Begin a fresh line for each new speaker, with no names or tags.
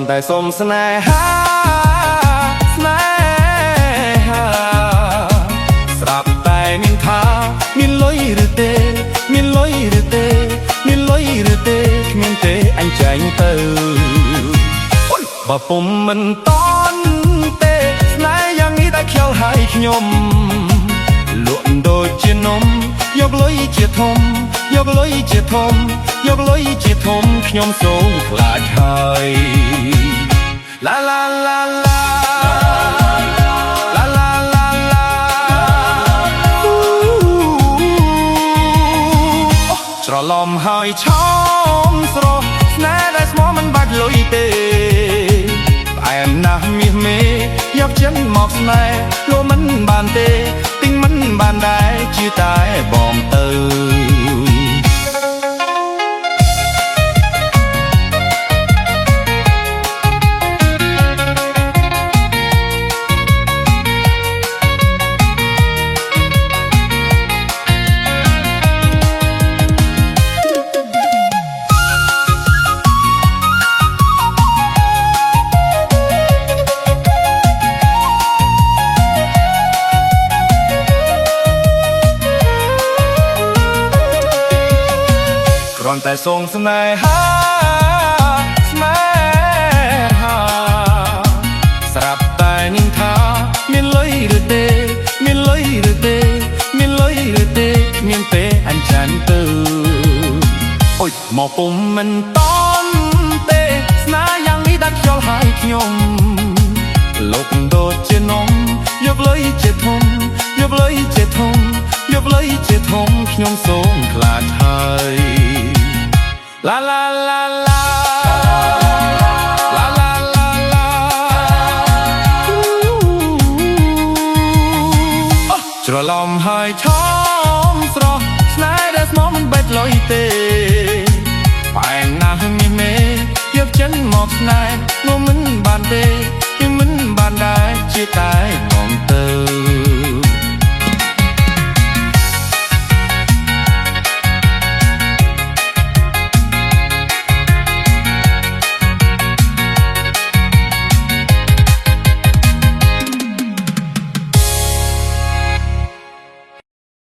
ន់តែសុំស្នេហាស្នេហាស្រាប់តែមានថាមានលុយឬទេមានលុយឬទេមានលុយឬទេគ្មានទេអញចាញ់ទៅបើពុំមិនតន់ទេស្នេហ៍យ៉ាងនេះដែលខ្យល់ហើយខ្ញុំលក់ដូចជានំយកលុយជាធំយកលុយជាធំយកលុយជាធំខ្ញុំសូមខ្លាចហើយឡាឡាឡាឡាច្រឡំហើយឆោមស្រស់ស្នេហ៍ដែលស្មោះមិនបាច់លុយទេផ្អែមណាស់មាសមេយកចិនមកស្នេហ៍លោមិនបានទេទិញមិនបានដែរជឿតែបងទៅគ្រាន់តែសូមស្នេហាស្នេហាស្រាប់តែនាងថាមានលុយឬទេមានលុយឬទេមានលុយឬទេគ្មានទេអញចាញ់ទៅអូយមកពុំមិនតន់ទេស្នេហ៍យ៉ាងនេះដាច់ខ្យល់ហើយខ្ញុំលោកដូចជានំយកលុយជាធំយកលុយជាធំយកលុយជាធំខ្ញុំសូមខ្លាចហើយឡាឡាឡាឡាឡាឡាឡាឡាច្រឡំហើយឆោមស្រស់ស្នេហ៍ដែលស្មោះមិនបេះលុយទេផ្អែមណាស់មាសមេយកចិនមកស្នេហ៍នោះមិនបានទេគឺមិនបានដែរជាតែ